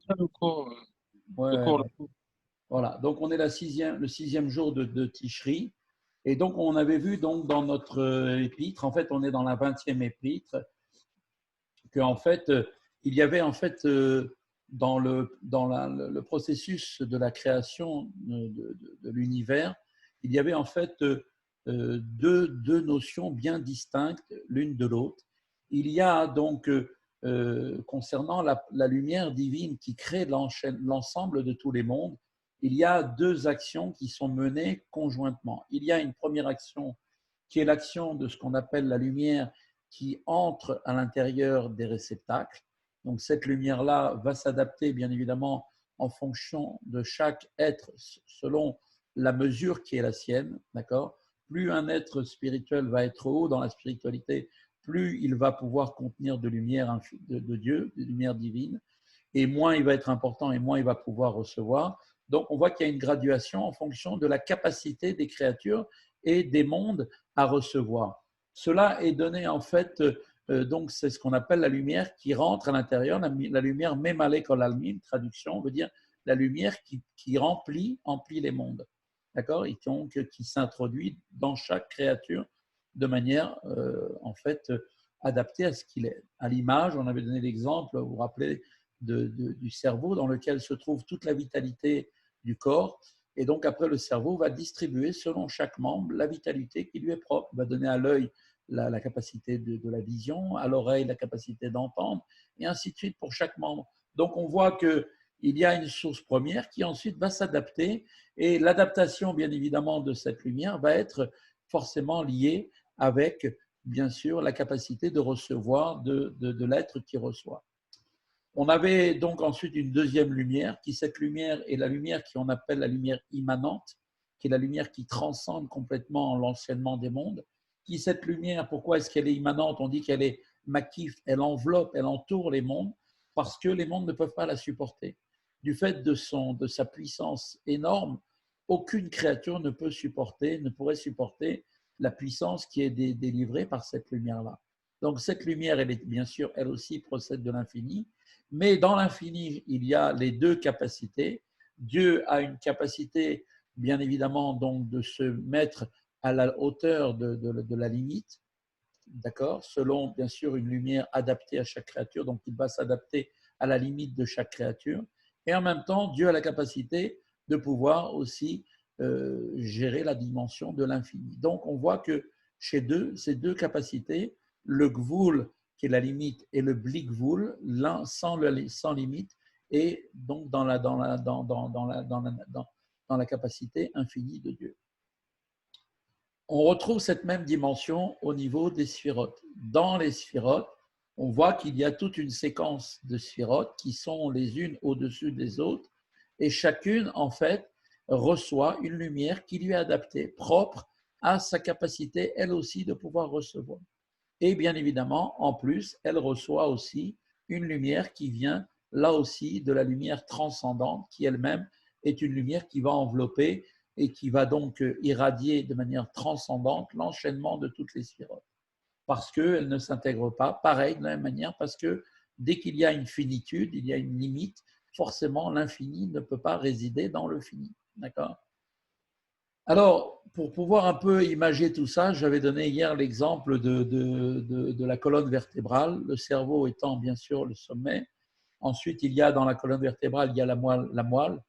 ça Ouais, le ouais, cours, ouais. Voilà, donc on est le sixième jour de Tishri. Et donc on avait vu donc dans notre épître, en fait on est dans la 20e épître, qu'en fait il y avait en fait dans le processus de la création de l'univers, il y avait en fait deux notions bien distinctes l'une de l'autre. Il y a donc concernant la lumière divine qui crée l'ensemble de tous les mondes, il y a deux actions qui sont menées conjointement. Il y a une première action qui est l'action de ce qu'on appelle la lumière qui entre à l'intérieur des réceptacles. Donc cette lumière-là va s'adapter bien évidemment en fonction de chaque être selon la mesure qui est la sienne, d'accord. Plus un être spirituel va être haut dans la spiritualité, plus il va pouvoir contenir de lumière de Dieu, de lumière divine, et moins il va être important et moins il va pouvoir recevoir. Donc on voit qu'il y a une graduation en fonction de la capacité des créatures et des mondes à recevoir. Cela est donné en fait, donc c'est ce qu'on appelle la lumière qui rentre à l'intérieur, la lumière Memale Kol Almin, traduction veut dire la lumière qui remplit les mondes, d'accord, et donc qui s'introduit dans chaque créature de manière en fait adaptée à ce qu'il est. À l'image, on avait donné l'exemple, vous vous rappelez, du cerveau dans lequel se trouve toute la vitalité du corps. Et donc après, le cerveau va distribuer selon chaque membre la vitalité qui lui est propre. Il va donner à l'œil la capacité de la vision, à l'oreille la capacité d'entendre, et ainsi de suite pour chaque membre. Donc on voit qu'il y a une source première qui ensuite va s'adapter, et l'adaptation, bien évidemment, de cette lumière va être forcément liée avec, bien sûr, la capacité de recevoir de l'être qui reçoit. On avait donc ensuite une deuxième lumière, qui cette lumière est la lumière qu'on appelle la lumière immanente, qui est la lumière qui transcende complètement l'enseignement des mondes. Qui cette lumière, pourquoi est-ce qu'elle est immanente? On dit qu'elle est makif, elle enveloppe, elle entoure les mondes, parce que les mondes ne peuvent pas la supporter. Du fait de sa puissance énorme, aucune créature ne peut supporter, ne pourrait supporter la puissance qui est délivrée par cette lumière-là. Donc cette lumière, elle est bien sûr, elle aussi procède de l'infini, mais dans l'infini, il y a les deux capacités. Dieu a une capacité, bien évidemment, donc de se mettre à la hauteur de la limite, d'accord, selon bien sûr une lumière adaptée à chaque créature, donc il va s'adapter à la limite de chaque créature. Et en même temps, Dieu a la capacité de pouvoir aussi gérer la dimension de l'infini. Donc on voit que chez ces deux capacités, le gvoul, qui est la limite, et le blikvoul, l'un sans limite, et donc dans la capacité infinie de Dieu. On retrouve cette même dimension au niveau des sphirotes. Dans les sphirotes, on voit qu'il y a toute une séquence de sphirotes qui sont les unes au-dessus des autres, et chacune, en fait, reçoit une lumière qui lui est adaptée, propre à sa capacité, elle aussi, de pouvoir recevoir. Et bien évidemment, en plus, elle reçoit aussi une lumière qui vient, là aussi, de la lumière transcendante, qui elle-même est une lumière qui va envelopper et qui va donc irradier de manière transcendante l'enchaînement de toutes les sphirotes. Parce qu'elle ne s'intègre pas, pareil, de la même manière, parce que dès qu'il y a une finitude, il y a une limite, forcément l'infini ne peut pas résider dans le fini. D'accord? Alors, pour pouvoir un peu imager tout ça, j'avais donné hier l'exemple de la colonne vertébrale, le cerveau étant bien sûr le sommet. Ensuite, il y a dans la colonne vertébrale, il y a la moelle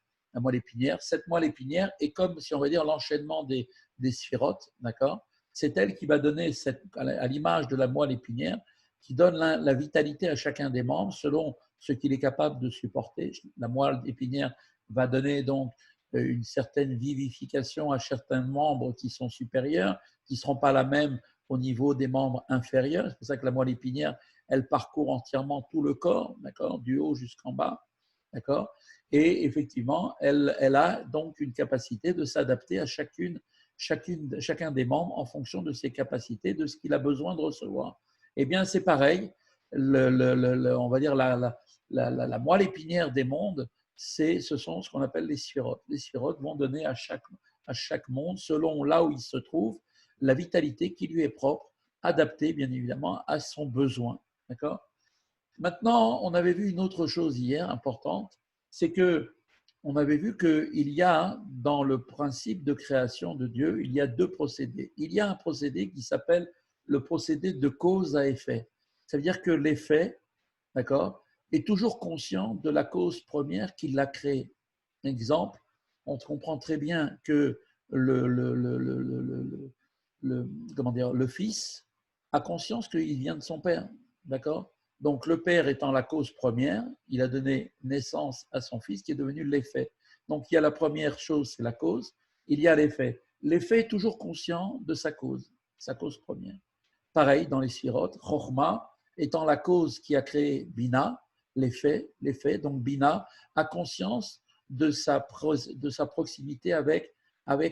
épinière. Cette moelle épinière est comme, si on va dire, l'enchaînement des sphirotes, d'accord. C'est elle qui va donner, à l'image de la moelle épinière, qui donne la vitalité à chacun des membres selon ce qu'il est capable de supporter. La moelle épinière va donner donc une certaine vivification à certains membres qui sont supérieurs, qui ne seront pas la même au niveau des membres inférieurs. C'est pour ça que la moelle épinière, elle parcourt entièrement tout le corps, d'accord, du haut jusqu'en bas, d'accord. Et effectivement, elle a donc une capacité de s'adapter à chacun des membres en fonction de ses capacités, de ce qu'il a besoin de recevoir. Eh bien, c'est pareil. On va dire la moelle épinière des mondes, ce sont ce qu'on appelle les sphirotes. Les sphirotes vont donner à chaque monde, selon là où il se trouve, la vitalité qui lui est propre, adaptée bien évidemment à son besoin. D'accord? Maintenant, on avait vu une autre chose hier importante, c'est que on avait vu qu'il y a dans le principe de création de Dieu, il y a deux procédés. Il y a un procédé qui s'appelle le procédé de cause à effet. Ça veut dire que l'effet, d'accord, est toujours conscient de la cause première qui l'a créé. Exemple, on comprend très bien que comment dire, le fils a conscience qu'il vient de son père, d'accord. Donc le père étant la cause première, il a donné naissance à son fils qui est devenu l'effet. Donc il y a la première chose, c'est la cause, il y a l'effet. L'effet est toujours conscient de sa cause première. Pareil dans les sirotes, Chochma étant la cause qui a créé Bina, l'effet, donc Bina a conscience de sa proximité avec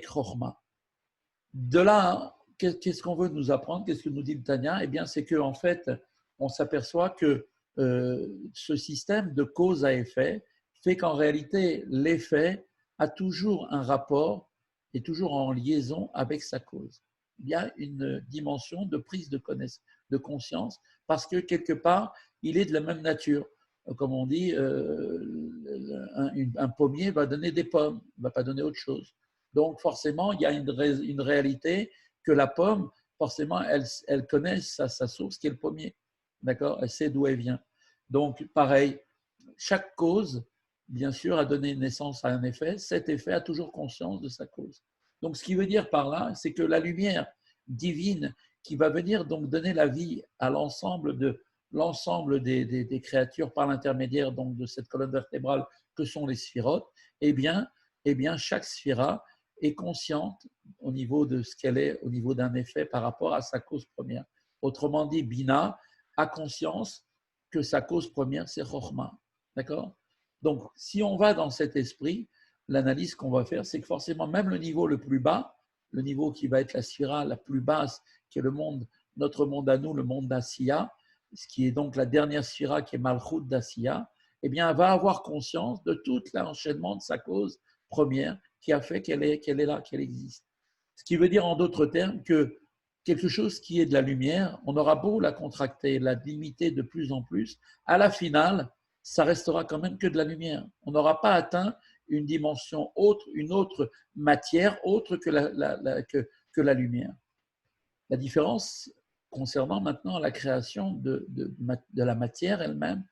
Chochma. De là, qu'est-ce qu'on veut nous apprendre? Qu'est-ce que nous dit le Tanya? Eh bien, c'est qu'en fait, on s'aperçoit que ce système de cause à effet fait qu'en réalité, l'effet a toujours un rapport et toujours en liaison avec sa cause. Il y a une dimension de prise de conscience parce que quelque part, il est de la même nature. Comme on dit, un pommier va donner des pommes, il ne va pas donner autre chose. Donc forcément, il y a une réalité que la pomme, forcément, elle connaît sa source qui est le pommier. D'accord? Elle sait d'où elle vient. Donc pareil, chaque cause, bien sûr, a donné naissance à un effet. Cet effet a toujours conscience de sa cause. Donc ce qui veut dire par là, c'est que la lumière divine qui va venir donc donner la vie à l'ensemble des créatures par l'intermédiaire donc de cette colonne vertébrale que sont les sphirotes, eh bien chaque sphira est consciente au niveau de ce qu'elle est, au niveau d'un effet par rapport à sa cause première. Autrement dit, Bina a conscience que sa cause première, c'est Chochma. D'accord? Donc, si on va dans cet esprit, l'analyse qu'on va faire, c'est que forcément, même le niveau le plus bas, le niveau qui va être la sphira la plus basse, qui est le monde, notre monde à nous, le monde d'Asiya, ce qui est donc la dernière sphira qui est Malchut d'Asiya, eh bien, elle va avoir conscience de tout l'enchaînement de sa cause première qui a fait qu'elle est là, qu'elle existe. Ce qui veut dire en d'autres termes que quelque chose qui est de la lumière, on aura beau la contracter, la limiter de plus en plus, à la finale, ça restera quand même que de la lumière. On n'aura pas atteint une dimension autre, une autre matière autre que la lumière. La différence concernant maintenant la création de la matière elle-même,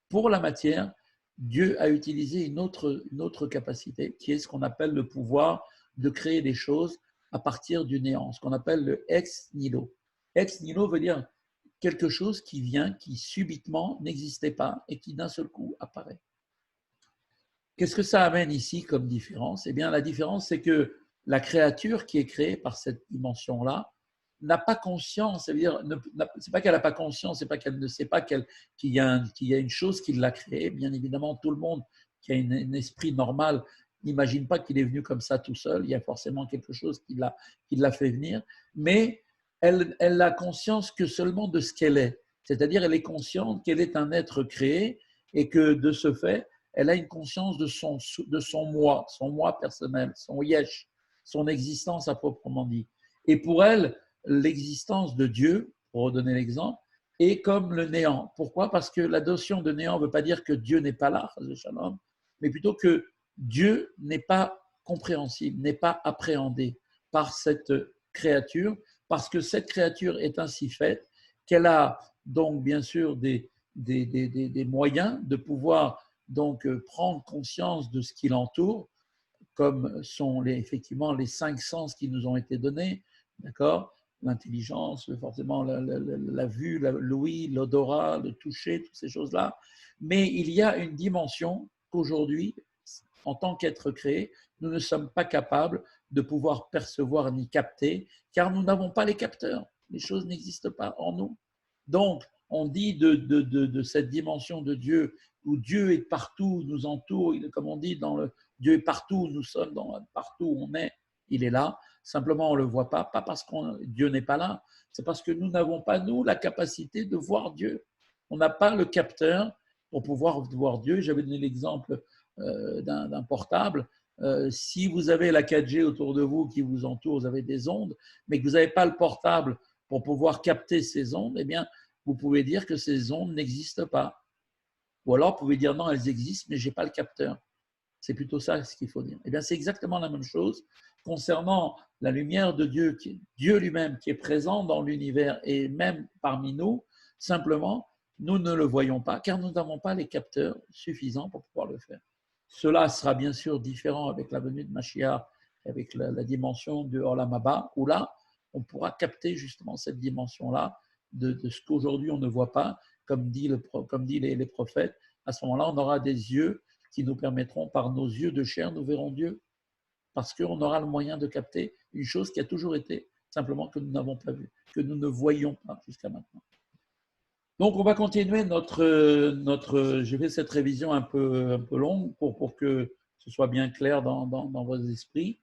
pour la matière, Dieu a utilisé une autre capacité qui est ce qu'on appelle le pouvoir de créer des choses à partir du néant, ce qu'on appelle le ex nihilo. Ex nihilo veut dire quelque chose qui vient, qui subitement n'existait pas et qui d'un seul coup apparaît. Qu'est-ce que ça amène ici comme différence? Eh bien, la différence, c'est que la créature qui est créée par cette dimension-là n'a pas conscience, c'est-à-dire, c'est pas qu'elle n'a pas conscience, c'est pas qu'elle ne sait pas qu'il y a une chose qui l'a créée. Bien évidemment, tout le monde qui a un esprit normal n'imagine pas qu'il est venu comme ça tout seul. Il y a forcément quelque chose qui l'a fait venir, mais elle a conscience que seulement de ce qu'elle est. C'est-à-dire, elle est consciente qu'elle est un être créé et que de ce fait, elle a une conscience de son moi personnel, son yesh, son existence à proprement dit. Et pour elle, l'existence de Dieu, pour redonner l'exemple, est comme le néant. Pourquoi? Parce que la notion de néant ne veut pas dire que Dieu n'est pas là, mais plutôt que Dieu n'est pas compréhensible, n'est pas appréhendé par cette créature, parce que cette créature est ainsi faite qu'elle a donc bien sûr des moyens de pouvoir donc prendre conscience de ce qui l'entoure, comme sont effectivement les 5 sens qui nous ont été donnés, d'accord? L'intelligence, forcément la vue, l'ouïe, l'odorat, le toucher, toutes ces choses-là. Mais il y a une dimension qu'aujourd'hui, en tant qu'être créé, nous ne sommes pas capables de pouvoir percevoir ni capter, car nous n'avons pas les capteurs. Les choses n'existent pas en nous. Donc, on dit de cette dimension de Dieu, où Dieu est partout, nous entoure, comme on dit, Dieu est partout, nous sommes partout où on est, il est là. Simplement, on ne le voit pas parce que Dieu n'est pas là, c'est parce que nous n'avons pas, nous, la capacité de voir Dieu. On n'a pas le capteur pour pouvoir voir Dieu. J'avais donné l'exemple d'un portable. Si vous avez la 4G autour de vous qui vous entoure, vous avez des ondes, mais que vous n'avez pas le portable pour pouvoir capter ces ondes, eh bien, vous pouvez dire que ces ondes n'existent pas. Ou alors, vous pouvez dire non, elles existent, mais je n'ai pas le capteur. C'est plutôt ça ce qu'il faut dire. Eh bien, c'est exactement la même chose concernant la lumière de Dieu, Dieu lui-même qui est présent dans l'univers et même parmi nous. Simplement, nous ne le voyons pas car nous n'avons pas les capteurs suffisants pour pouvoir le faire. Cela sera bien sûr différent avec la venue de Mashiach, avec la dimension de Olam Haba, où là, on pourra capter justement cette dimension-là de ce qu'aujourd'hui on ne voit pas, comme dit les prophètes. À ce moment-là, on aura des yeux qui nous permettront, par nos yeux de chair, nous verrons Dieu, parce qu'on aura le moyen de capter une chose qui a toujours été, simplement que nous n'avons pas vue, que nous ne voyons pas jusqu'à maintenant. Donc, on va continuer j'ai fait cette révision un peu longue pour que ce soit bien clair dans vos esprits.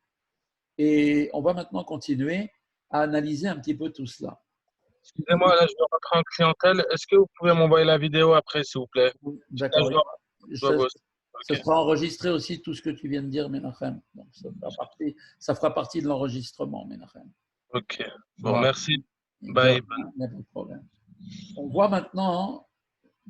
Et on va maintenant continuer à analyser un petit peu tout cela. Excusez-moi, là, je dois rentrer en clientèle. Est-ce que vous pouvez m'envoyer la vidéo après, s'il vous plaît? D'accord. Je dois bosser. Ça sera enregistré aussi, tout ce que tu viens de dire, Menachem. Donc, ça fera partie de l'enregistrement, Menachem. Ok. Bon, Voilà. merci. Bye. Il n'y a pas de problème. On voit maintenant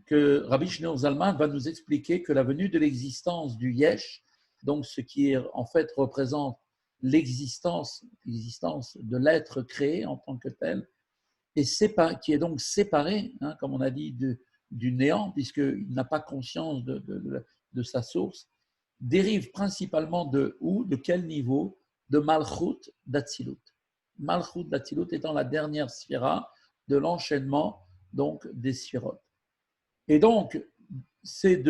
que Rabbi Shneur Zalman va nous expliquer que la venue de l'existence du Yesh, donc ce qui en fait représente l'existence de l'être créé en tant que tel, qui est donc séparé, comme on a dit, du néant, puisqu'il n'a pas conscience de sa source, dérive principalement de où, de quel niveau? De Malchut d'Atsilut. Malchut d'Atsilut étant la dernière sphira de l'enchaînement donc des sphirotes. Et donc, c'est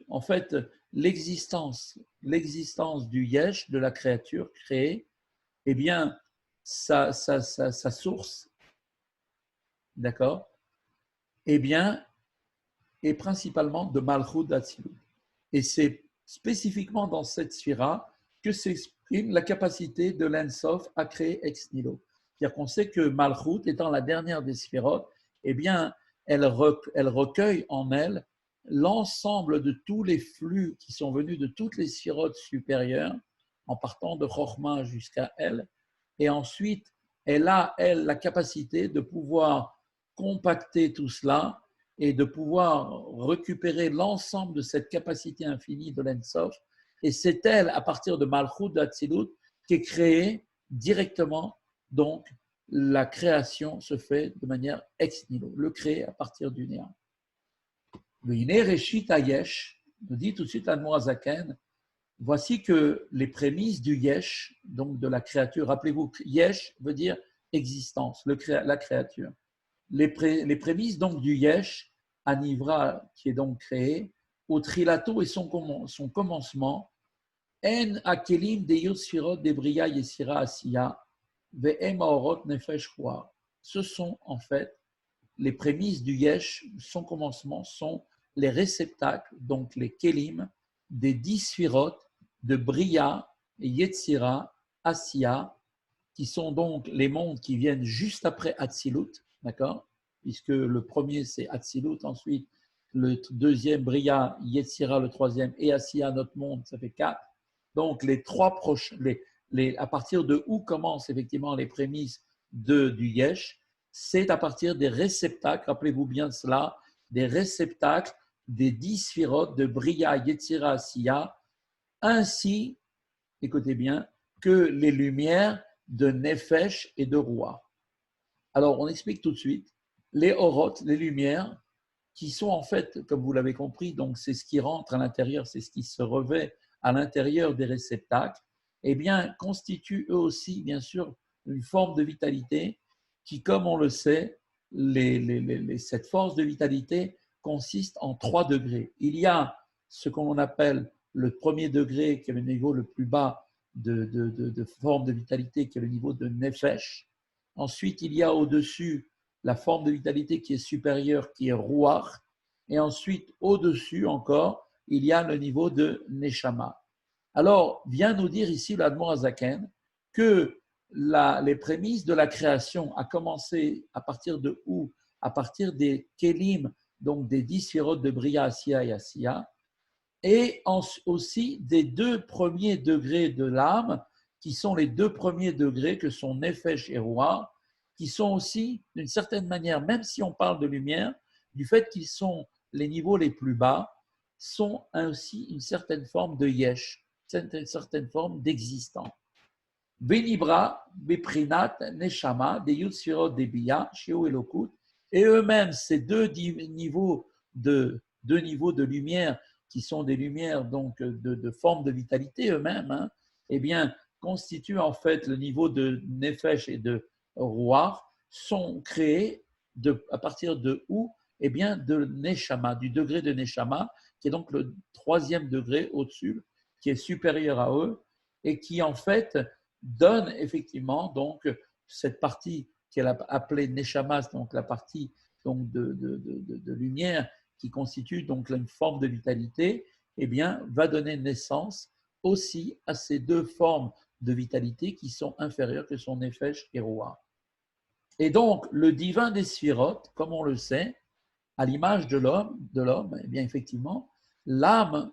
en fait l'existence du Yesh, de la créature créée, eh bien, sa source, d'accord, eh bien, est principalement de Malchut d'Atsilut. Et c'est spécifiquement dans cette sphira que s'exprime la capacité de l'Ensof à créer ex nihilo. C'est-à-dire qu'on sait que Malchut, étant la dernière des sphirotes, eh bien, elle recueille en elle l'ensemble de tous les flux qui sont venus de toutes les sphirotes supérieures, en partant de Chochma jusqu'à elle. Et ensuite, elle a, elle, la capacité de pouvoir compacter tout cela et de pouvoir récupérer l'ensemble de cette capacité infinie de l'Ensof. Et c'est elle, à partir de Malchut d'Atsilut, qui est créée directement. Donc, la création se fait de manière ex nihilo, le créer à partir du néant. Le Hine Reshit Hayesh, nous dit tout de suite l'Admor Hazaken, voici que les prémices du Yesh, donc de la créature, rappelez-vous, Yesh veut dire existence, la créature. Les prémices donc du Yesh, Anivra, qui est donc créé, au Trilato et son commencement, En Akelim de Yotsfirot de Bria Yesira Asiya, Ve'em Aorot Nefesh Hua. Ce sont en fait les prémices du Yesh, son commencement sont les réceptacles, donc les Kelim, des 10 Sfirot de Bria, Yetzira, Asiya, qui sont donc les mondes qui viennent juste après Atsilut, d'accord? Puisque le premier c'est Atsilut, ensuite le deuxième Bria, Yetzira le troisième et Asiya, notre monde, ça fait 4. Donc les trois prochains, à partir de où commencent effectivement les prémices du Yesh, c'est à partir des réceptacles, rappelez-vous bien cela, des réceptacles des 10 sphirotes de Bria, Yetzira, Asiya, ainsi, écoutez bien, que les lumières de Nefesh et de Roi. Alors, on explique tout de suite, les orotes, les lumières, qui sont en fait, comme vous l'avez compris, donc c'est ce qui rentre à l'intérieur, c'est ce qui se revêt à l'intérieur des réceptacles, eh bien, constituent eux aussi, bien sûr, une forme de vitalité qui, comme on le sait, cette force de vitalité consiste en 3 degrés. Il y a ce qu'on appelle le premier degré, qui est le niveau le plus bas de forme de vitalité, qui est le niveau de Nefesh. Ensuite, il y a au-dessus la forme de vitalité qui est supérieure, qui est Ruach. Et ensuite, au-dessus encore, il y a le niveau de Neshama. Alors, vient nous dire ici l'Admor Hazaken que les prémices de la création a commencé à partir de où? À partir des Kélim, donc des 10 sphirotes de Bria, Asiya et Asiya, et aussi des 2 premiers degrés de l'âme, qui sont les 2 premiers degrés que sont Nefesh et Ruach, qui sont aussi, d'une certaine manière, même si on parle de lumière, du fait qu'ils sont les niveaux les plus bas, sont aussi une certaine forme de yesh, une certaine forme d'existence. Benibra, Beprinat, Neshama, des Yud Sfirot, des Bia, Shio et Lokut, et eux-mêmes, ces deux niveaux de lumière, qui sont des lumières donc de forme de vitalité eux-mêmes, hein, eh bien, constituent en fait le niveau de Nefesh et de Ruach, sont créés à partir de où? Eh bien, de Neshama, du degré de Neshama, qui est donc le troisième degré au-dessus, qui est supérieur à eux, et qui en fait donne effectivement donc cette partie qu'elle a appelée Neshamas, donc la partie donc de lumière qui constitue donc une forme de vitalité, eh bien, va donner naissance aussi à ces deux formes de vitalité qui sont inférieures, que sont Nefesh et Ruach. Et donc, le divin des sphirotes, comme on le sait, à l'image de l'homme, eh bien, effectivement, l'âme,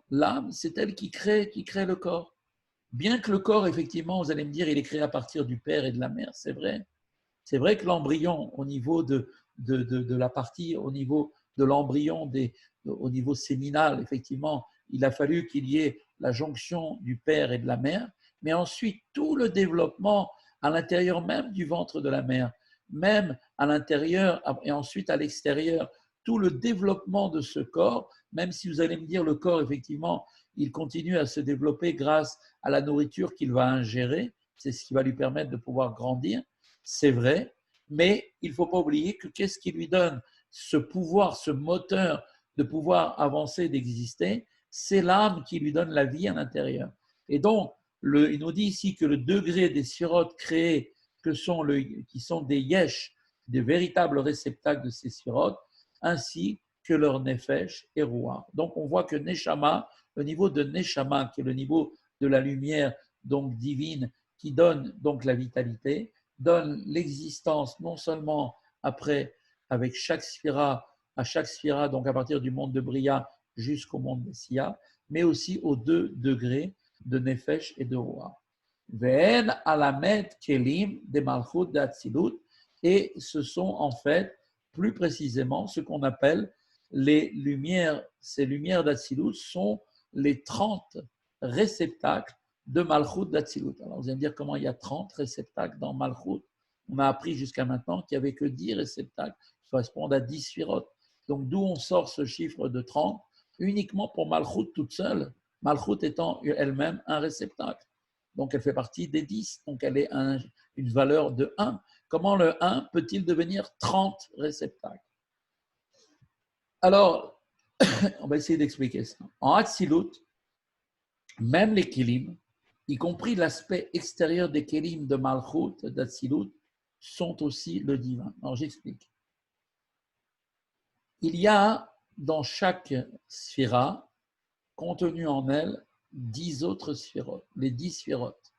c'est elle qui crée le corps. Bien que le corps, effectivement, vous allez me dire, il est créé à partir du père et de la mère, c'est vrai. C'est vrai que l'embryon, au niveau de la partie, au niveau de l'embryon, au niveau séminal, effectivement, il a fallu qu'il y ait la jonction du père et de la mère, mais ensuite, tout le développement à l'intérieur même du ventre de la mère, même à l'intérieur et ensuite à l'extérieur, tout le développement de ce corps, même si vous allez me dire, le corps, effectivement, il continue à se développer grâce à la nourriture qu'il va ingérer, c'est ce qui va lui permettre de pouvoir grandir, c'est vrai, mais il ne faut pas oublier que qu'est-ce qui lui donne ce pouvoir, ce moteur de pouvoir avancer, d'exister, c'est l'âme qui lui donne la vie à l'intérieur. Et donc, il nous dit ici que le degré des sphirotes créés, qui sont des yesh, des véritables réceptacles de ces sphirotes, ainsi que leur nefesh et ruach. Donc, on voit que neshama, le niveau de neshama, qui est le niveau de la lumière donc divine, qui donne donc la vitalité, donne l'existence non seulement après avec chaque sphira, à chaque sphira, donc à partir du monde de Bria jusqu'au monde de Sia, mais aussi aux deux degrés de Nefesh et de Ruach. Ve'en alamed kelim de malchut d'Atsilut, et ce sont en fait plus précisément ce qu'on appelle les lumières, ces lumières d'Atsilut sont les 30 réceptacles de Malchut d'Atsilut. Alors vous allez me dire comment il y a 30 réceptacles dans Malchut. On a appris jusqu'à maintenant qu'il n'y avait que 10 réceptacles qui correspondent à 10 sphirotes. Donc d'où on sort ce chiffre de 30 uniquement pour Malchut toute seule, Malchut étant elle-même un réceptacle. Donc elle fait partie des 10, donc elle est une valeur de 1. Comment le 1 peut-il devenir 30 réceptacles? Alors, on va essayer d'expliquer ça. En Atsilut, même les Kélim, y compris l'aspect extérieur des Kélim de Malchut, d'Atsilut, sont aussi le divin. Alors j'explique. Il y a dans chaque sphira, contenu en elle, 10 autres sphirotes, les 10 sphirotes.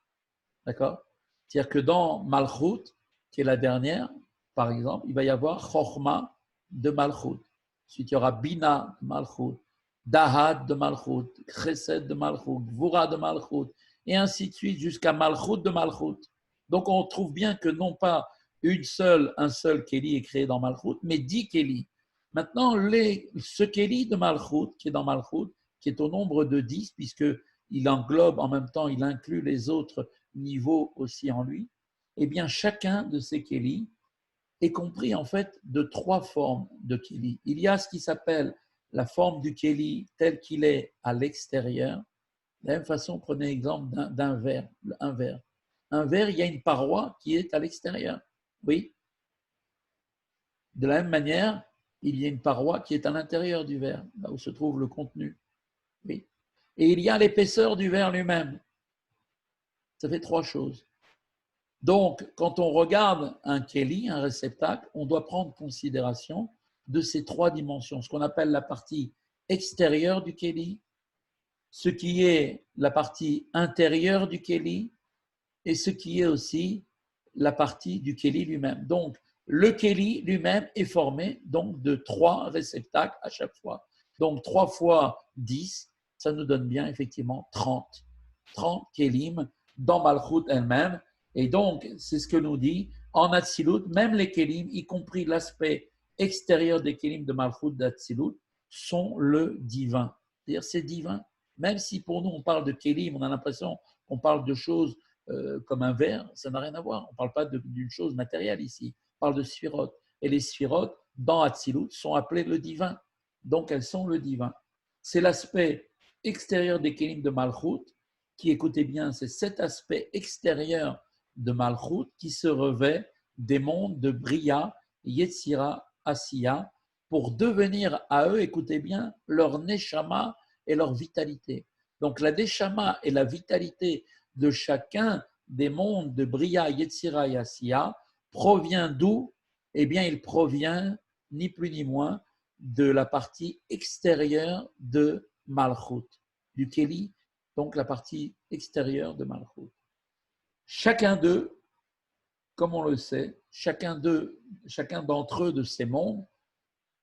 D'accord? C'est-à-dire que dans Malchut, qui est la dernière, par exemple, il va y avoir Chochma de Malchut. Ensuite, il y aura Bina de Malchut, Dahad de Malchut, Chesed de Malchut, Gvura de Malchut, et ainsi de suite jusqu'à Malchut de Malchut. Donc, on trouve bien que non pas un seul Kéli est créé dans Malchut, mais 10 Kéli. Maintenant, ce Kéli de Malchut, qui est dans Malchut, qui est au nombre de 10, puisqu'il englobe en même temps, il inclut les autres niveaux aussi en lui, eh bien, chacun de ces Kéli est compris en fait de 3 formes de Kéli. Il y a ce qui s'appelle la forme du Kéli tel qu'il est à l'extérieur. De la même façon, prenez l'exemple d'un verre, un verre. Un verre, il y a une paroi qui est à l'extérieur. Oui. De la même manière, il y a une paroi qui est à l'intérieur du verre, là où se trouve le contenu. Oui. Et il y a l'épaisseur du verre lui-même. Ça fait 3 choses. Donc, quand on regarde un Kéli, un réceptacle, on doit prendre considération de ces 3 dimensions, ce qu'on appelle la partie extérieure du Kéli, ce qui est la partie intérieure du Kéli et ce qui est aussi la partie du Kéli lui-même. Donc, le Kéli lui-même est formé donc, de 3 réceptacles à chaque fois. Donc, 3 fois 10, ça nous donne bien effectivement 30. 30 Kélim dans Malchut elle-même. Et donc, c'est ce que nous dit en Atsilut, même les Kélim, y compris l'aspect extérieur des Kélim de Malchut d'Atsilut, sont le divin. C'est-à-dire, c'est divin. Même si pour nous, on parle de Kélim, on a l'impression qu'on parle de choses comme un verre, ça n'a rien à voir. On ne parle pas d'une chose matérielle ici. On parle de sphiroth. Et les sphiroth, dans Hatzilut, sont appelées le divin. Donc, elles sont le divin. C'est l'aspect extérieur des Kélim de Malchut, qui, écoutez bien, c'est cet aspect extérieur de Malchut qui se revêt des mondes de Bria, Yetzira, Asiya, pour devenir à eux, écoutez bien, leur neshama et leur vitalité. Donc la neshama et la vitalité de chacun des mondes de Bria, Yetzira et Asiya provient d'où? Eh bien, il provient ni plus ni moins de la partie extérieure de Malchut, du Keli, donc la partie extérieure de Malchut. Chacun d'eux, comme on le sait, chacun d'entre eux de ces mondes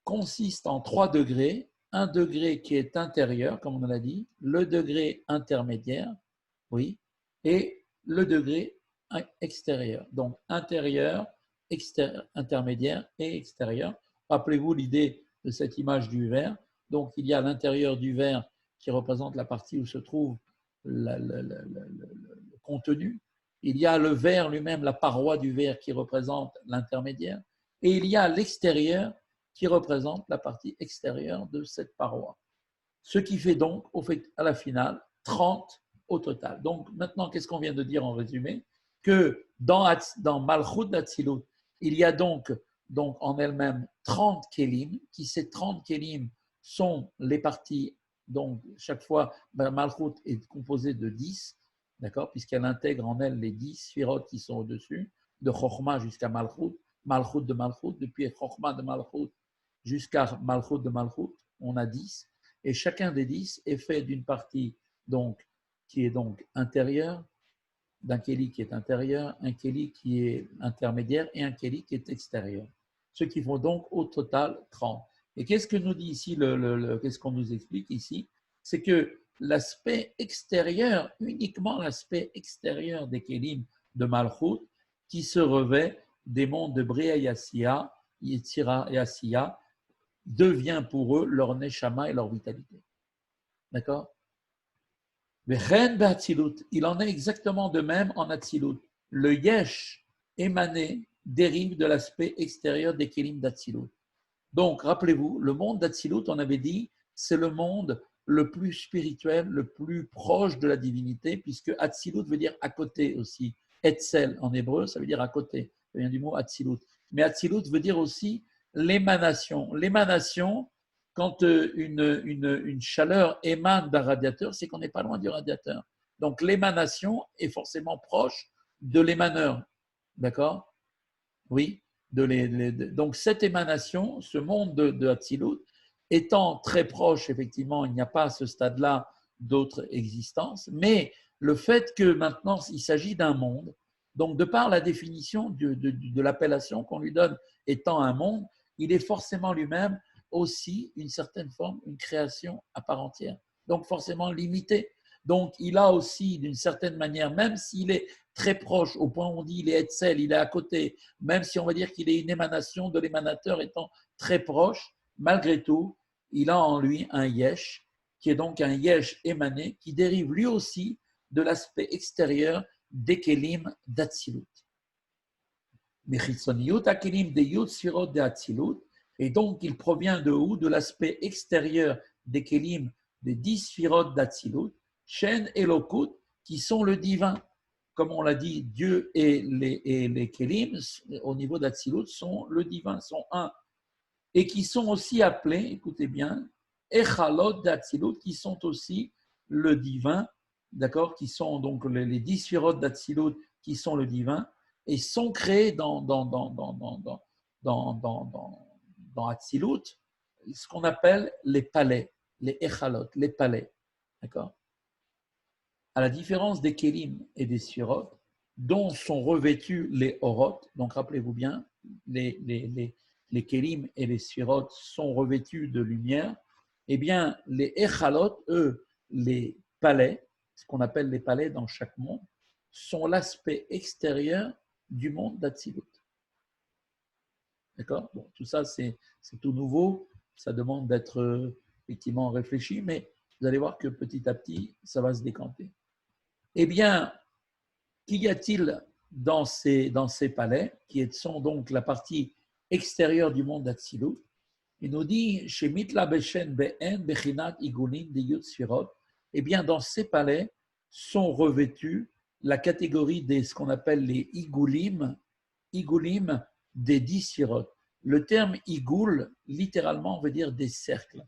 consiste en 3 degrés, un degré qui est intérieur, comme on l'a dit, le degré intermédiaire, oui, et le degré extérieur. Donc intérieur, intermédiaire et extérieur. Rappelez-vous l'idée de cette image du verre. Donc il y a l'intérieur du verre qui représente la partie où se trouve le contenu. Il y a le verre lui-même, la paroi du verre qui représente l'intermédiaire. Et il y a l'extérieur qui représente la partie extérieure de cette paroi. Ce qui fait donc, à la finale, 30 au total. Donc maintenant, qu'est-ce qu'on vient de dire en résumé? Que dans Malchut d'Atzilut, il y a donc en elle-même 30 kelim, qui ces 30 kelim sont les parties, donc chaque fois, Malchut est composée de 10, d'accord, puisqu'elle intègre en elle les 10 sphirotes qui sont au-dessus, de Chokhmah jusqu'à Malchut, Malchut de Malchut, depuis Chokhmah de Malchut jusqu'à Malchut de Malchut, on a 10, et chacun des 10 est fait d'une partie donc, qui est donc intérieure, d'un kéli qui est intérieur, un kéli qui est intermédiaire et un kéli qui est extérieur. Ce qui font donc au total 30. Et qu'est-ce que nous dit ici, qu'est-ce qu'on nous explique ici? C'est que l'aspect extérieur, uniquement l'aspect extérieur des kélim de Malchut, qui se revêt des mondes de Bria et Asiya, Yetzira et Asiya, devient pour eux leur neshama et leur vitalité. D'accord? Il en est exactement de même en Atzilut. Le yesh émané dérive de l'aspect extérieur des kelim d'Atzilut. Donc, rappelez-vous, le monde d'Atzilut, on avait dit, c'est le monde le plus spirituel, le plus proche de la divinité, puisque Atzilut veut dire à côté aussi. Etzel en hébreu, ça veut dire à côté. Ça vient du mot Atzilut. Mais Atzilut veut dire aussi l'émanation. L'émanation, quand une chaleur émane d'un radiateur, c'est qu'on n'est pas loin du radiateur. Donc l'émanation est forcément proche de l'émaneur. D'accord? Oui. Donc cette émanation, ce monde de Hatzilut, étant très proche, effectivement, il n'y a pas à ce stade-là d'autre existence, mais le fait que maintenant il s'agit d'un monde, donc de par la définition de l'appellation qu'on lui donne étant un monde, il est forcément lui-même aussi une certaine forme, une création à part entière, donc forcément limité. Donc il a aussi d'une certaine manière, même s'il est très proche, au point où on dit il est Etzel, il est à côté, même si on va dire qu'il est une émanation de l'émanateur étant très proche, malgré tout, il a en lui un yesh, qui est donc un yesh émané, qui dérive lui aussi de l'aspect extérieur des kelim d'Atsilut. Et donc il provient de où? De l'aspect extérieur des kelim, des 10 sphirotes d'Atsilut, Shen et Lokut, qui sont le divin. Comme on l'a dit, Dieu et les kelim, au niveau d'Atsilut, sont le divin, sont un. Et qui sont aussi appelés, écoutez bien, Echalot d'Atsilut, qui sont aussi le divin, d'accord, qui sont donc les 10 sphirotes d'Atsilut, qui sont le divin, et sont créés dans Atsilut, ce qu'on appelle les palais, les Echalot, les palais, d'accord. À la différence des Kélim et des Sphirot, dont sont revêtus les Orot, donc rappelez-vous bien, les Kélim et les Sphirot sont revêtus de lumière, eh bien, les Echalot, eux, les palais, ce qu'on appelle les palais dans chaque monde, sont l'aspect extérieur du monde d'Atsilut. D'accord? Bon, tout ça, c'est tout nouveau. ça demande d'être effectivement réfléchi, mais vous allez voir que petit à petit, ça va se décanter. Eh bien, qu'y a-t-il dans ces palais, qui sont donc la partie extérieure du monde d'Atsilut? Il nous dit, chez Mitla Beshen Be'en Bechinat Igulim de Yud Sfirot, eh bien, dans ces palais sont revêtus la catégorie des ce qu'on appelle les Igulim des 10 Sfirot. Le terme Igul, littéralement, veut dire des cercles.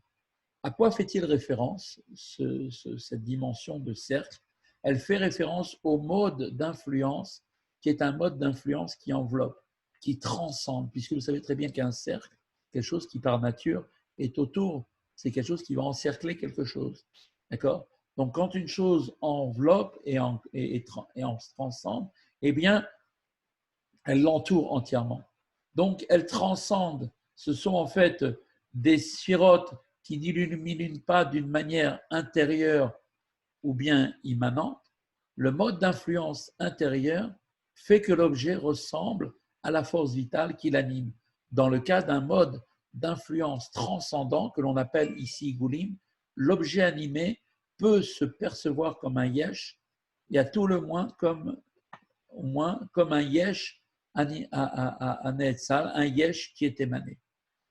À quoi fait-il référence, cette dimension de cercle? Elle fait référence au mode d'influence, qui est un mode d'influence qui enveloppe, qui transcende, puisque vous savez très bien qu'un cercle, quelque chose qui par nature est autour, c'est quelque chose qui va encercler quelque chose. D'accord? Donc quand une chose enveloppe et en transcende, eh bien, elle l'entoure entièrement. Donc elle transcende. Ce sont en fait des sphirotes qui n'illuminent pas d'une manière intérieure ou bien immanente. Le mode d'influence intérieure fait que l'objet ressemble à la force vitale qui l'anime. Dans le cas d'un mode d'influence transcendant que l'on appelle ici Goulim, l'objet animé peut se percevoir comme un yesh et à tout le moins comme un yesh un yesh qui est émané.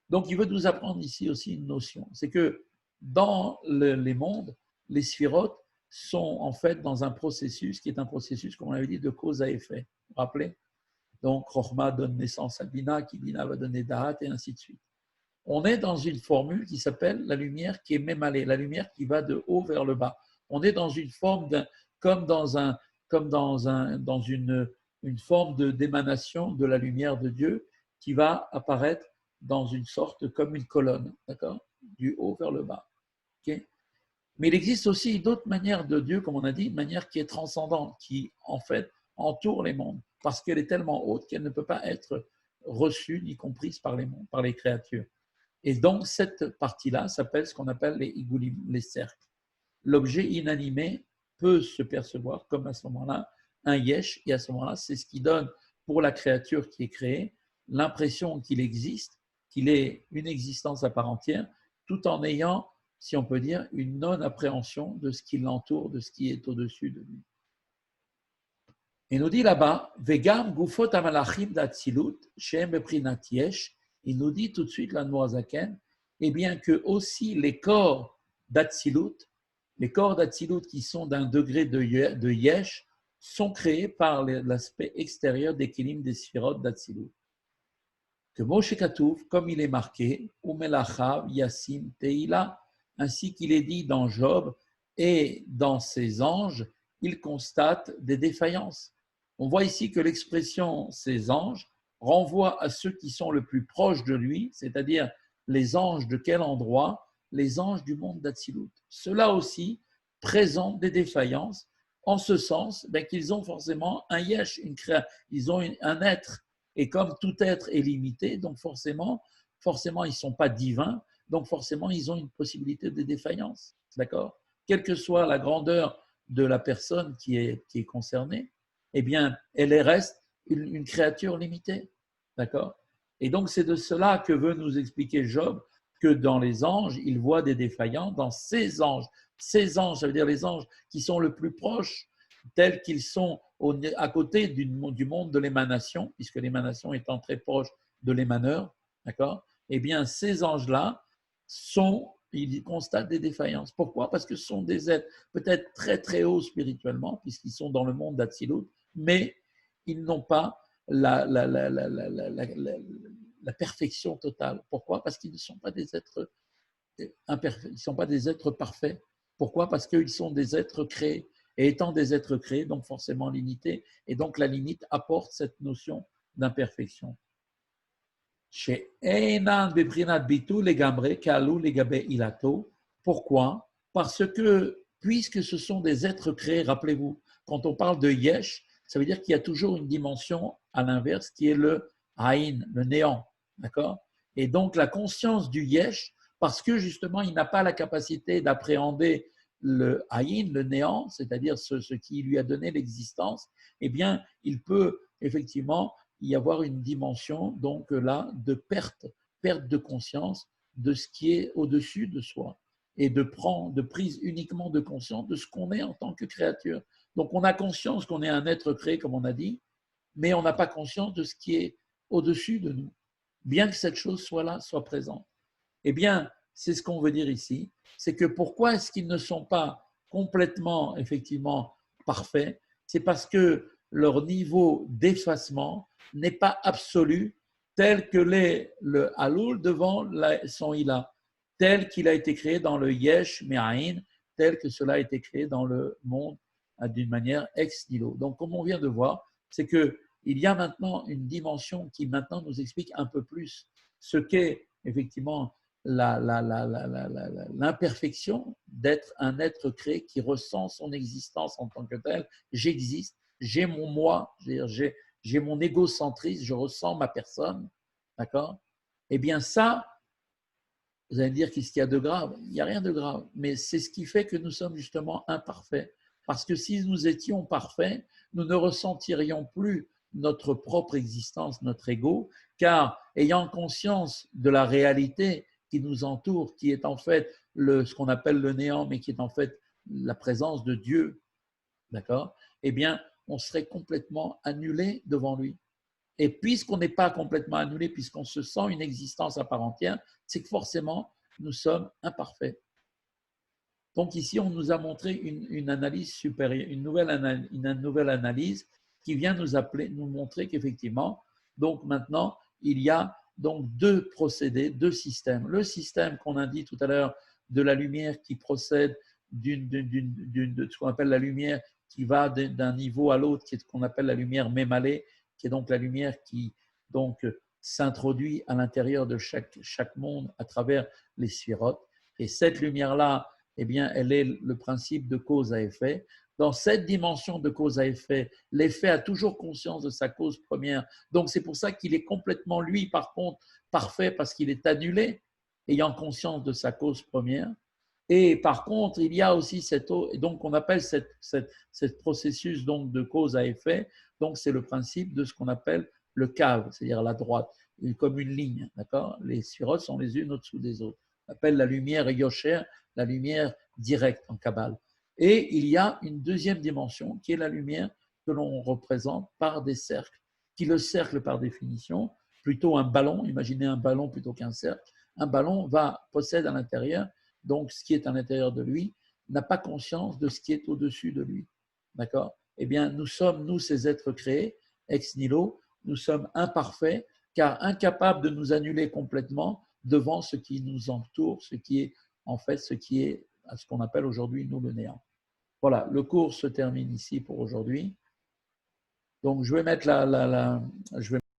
Donc il veut nous apprendre ici aussi une notion, c'est que dans les mondes, les sphirotes sont en fait dans un processus qui est un processus, comme on l'avait dit, de cause à effet. Vous vous rappelez? Donc Chokhmah donne naissance à Bina, qui Bina va donner Da'at, et ainsi de suite. On est dans une formule qui s'appelle la lumière qui est mémalée, la lumière qui va de haut vers le bas. On est dans une forme comme dans une forme d'émanation de la lumière de Dieu qui va apparaître dans une sorte comme une colonne, d'accord, du haut vers le bas. Okay. Mais il existe aussi d'autres manières de Dieu, comme on a dit, une manière qui est transcendante, qui en fait entoure les mondes, parce qu'elle est tellement haute qu'elle ne peut pas être reçue ni comprise par les mondes, par les créatures. Et donc cette partie-là s'appelle ce qu'on appelle les igulim, les cercles. L'objet inanimé peut se percevoir comme à ce moment-là un yesh, et à ce moment-là, c'est ce qui donne pour la créature qui est créée l'impression qu'il existe, qu'il est une existence à part entière, tout en ayant, si on peut dire, une non-appréhension de ce qui l'entoure, de ce qui est au-dessus de lui. Il nous dit là-bas, Vegam gufot amalachim d'atzilut, shem beprinat yesh. Il nous dit tout de suite, l'Admorazaken, eh bien que aussi les corps d'atzilut, les corps d'atzilut qui sont d'un degré de yesh, sont créés par l'aspect extérieur des kilim des sphirotes d'atzilut. Que Moshe Katouf, comme il est marqué, Umelachav Yassim Teila, ainsi qu'il est dit dans Job, et dans ses anges, il constate des défaillances. On voit ici que l'expression ces anges renvoie à ceux qui sont le plus proches de lui, c'est-à-dire les anges de quel endroit? Les anges du monde d'Atsilut. Ceux-là aussi présentent des défaillances, en ce sens qu'ils ont forcément un yesh, ils ont un être. Et comme tout être est limité, donc forcément ils ne sont pas divins, donc forcément, ils ont une possibilité de défaillance. D'accord? Quelle que soit la grandeur de la personne qui est concernée, eh bien, elle reste une créature limitée. D'accord? Et donc, c'est de cela que veut nous expliquer Job, que dans les anges, il voit des défaillances. Dans ces anges, ça veut dire les anges qui sont le plus proches, tels qu'ils sont à côté du monde de l'émanation, puisque l'émanation étant très proche de l'émaneur, d'accord? Eh bien, ces anges-là ils constatent des défaillances. Pourquoi? Parce que ce sont des êtres peut-être très très hauts spirituellement, puisqu'ils sont dans le monde d'Atsilut, mais ils n'ont pas la perfection totale. Pourquoi? Parce qu'ils ne sont pas des êtres imparfaits, ils ne sont pas des êtres parfaits. Pourquoi? Parce qu'ils sont des êtres créés. Et étant des êtres créés, donc forcément limités, et donc la limite apporte cette notion d'imperfection. Pourquoi? Parce que, puisque ce sont des êtres créés, rappelez-vous, quand on parle de yesh, ça veut dire qu'il y a toujours une dimension à l'inverse qui est le haïn, le néant. D'accord? Et donc la conscience du yesh, parce que justement il n'a pas la capacité d'appréhender le haïn, le néant, c'est-à-dire ce qui lui a donné l'existence, eh bien il peut effectivement y avoir une dimension donc là de perte de conscience de ce qui est au-dessus de soi et de prise uniquement de conscience de ce qu'on est en tant que créature. Donc on a conscience qu'on est un être créé, comme on a dit, mais on n'a pas conscience de ce qui est au-dessus de nous, bien que cette chose soit là, soit présente. Eh bien, c'est ce qu'on veut dire ici, c'est que pourquoi est-ce qu'ils ne sont pas complètement, effectivement, parfaits? C'est parce que leur niveau d'effacement n'est pas absolu tel que l'est le Haloul devant son Ila, tel qu'il a été créé dans le Yesh Me'ain, tel que cela a été créé dans le monde d'une manière ex nihilo. Donc, comme on vient de voir, c'est qu'il y a maintenant une dimension qui maintenant nous explique un peu plus ce qu'est effectivement l'imperfection d'être un être créé qui ressent son existence en tant que tel. J'existe, j'ai mon moi, j'ai mon égocentrisme, je ressens ma personne, d'accord? Eh bien ça, vous allez me dire qu'est-ce qu'il y a de grave? Il n'y a rien de grave, mais c'est ce qui fait que nous sommes justement imparfaits. Parce que si nous étions parfaits, nous ne ressentirions plus notre propre existence, notre ego, car ayant conscience de la réalité qui nous entoure, qui est en fait ce qu'on appelle le néant, mais qui est en fait la présence de Dieu, d'accord? Eh bien, on serait complètement annulé devant lui. Et puisqu'on n'est pas complètement annulé, puisqu'on se sent une existence à part entière, c'est que forcément, nous sommes imparfaits. Donc ici, on nous a montré une analyse supérieure, une nouvelle analyse qui vient nous montrer qu'effectivement, donc maintenant, il y a donc deux procédés, deux systèmes. Le système qu'on a dit tout à l'heure de la lumière qui procède de ce qu'on appelle la lumière qui va d'un niveau à l'autre, qui est ce qu'on appelle la lumière mémalée, qui est donc la lumière qui donc s'introduit à l'intérieur de chaque monde à travers les sphirotes. Et cette lumière-là, eh bien, elle est le principe de cause à effet. Dans cette dimension de cause à effet, l'effet a toujours conscience de sa cause première. Donc, c'est pour ça qu'il est complètement, lui, par contre, parfait parce qu'il est annulé, ayant conscience de sa cause première. Et par contre, il y a aussi donc on appelle cette processus donc de cause à effet. Donc, c'est le principe de ce qu'on appelle le cave, c'est-à-dire la droite, comme une ligne, d'accord? Les sphirotes sont les unes au-dessous des autres. On appelle la lumière Yosher, la lumière directe en Kabbale. Et il y a une deuxième dimension qui est la lumière que l'on représente par des cercles, qui le cercle par définition, plutôt un ballon, imaginez un ballon plutôt qu'un cercle, un ballon possède à l'intérieur, donc ce qui est à l'intérieur de lui, n'a pas conscience de ce qui est au-dessus de lui. D'accord? Eh bien, nous sommes, nous, ces êtres créés, ex nihilo, nous sommes imparfaits, car incapables de nous annuler complètement devant ce qui nous entoure, ce qui est en fait ce qui est ce qu'on appelle aujourd'hui, nous, le néant. Voilà, le cours se termine ici pour aujourd'hui. Donc, je vais mettre je vais